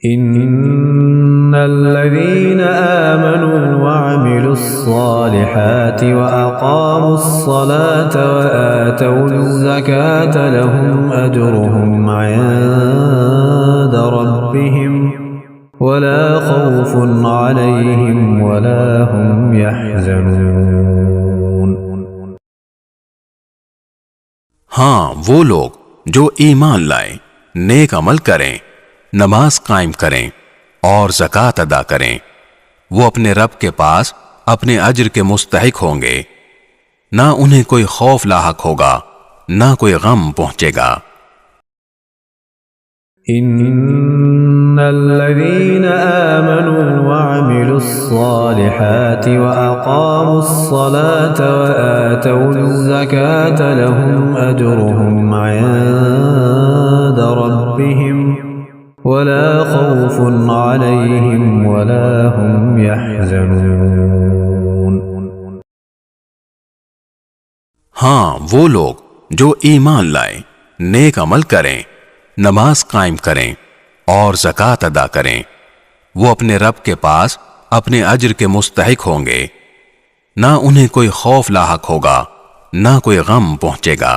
إن الذين آمنوا وعملوا الصالحات وأقاموا الصلاة وآتوا الزكاة لهم أجرهم عند ربهم ولا خوف عليهم ولا هم يحزنون۔ ہاں وہ لوگ جو ایمان لائیں، نیک عمل کریں، نماز قائم کریں اور زکوٰۃ ادا کریں، وہ اپنے رب کے پاس اپنے اجر کے مستحق ہوں گے، نہ انہیں کوئی خوف لاحق ہوگا، نہ کوئی غم پہنچے گا۔ إن الذين آمنوا وعملوا الصالحات وأقاموا الصلاة وآتوا الزكاة لهم أجرهم عند ربهم ولا خوف عليهم ولا هم يحزنون۔ ہاں وہ لوگ جو ایمان لائیں، نیک عمل کریں، نماز قائم کریں اور زکوٰۃ ادا کریں، وہ اپنے رب کے پاس اپنے اجر کے مستحق ہوں گے، نہ انہیں کوئی خوف لاحق ہوگا، نہ کوئی غم پہنچے گا۔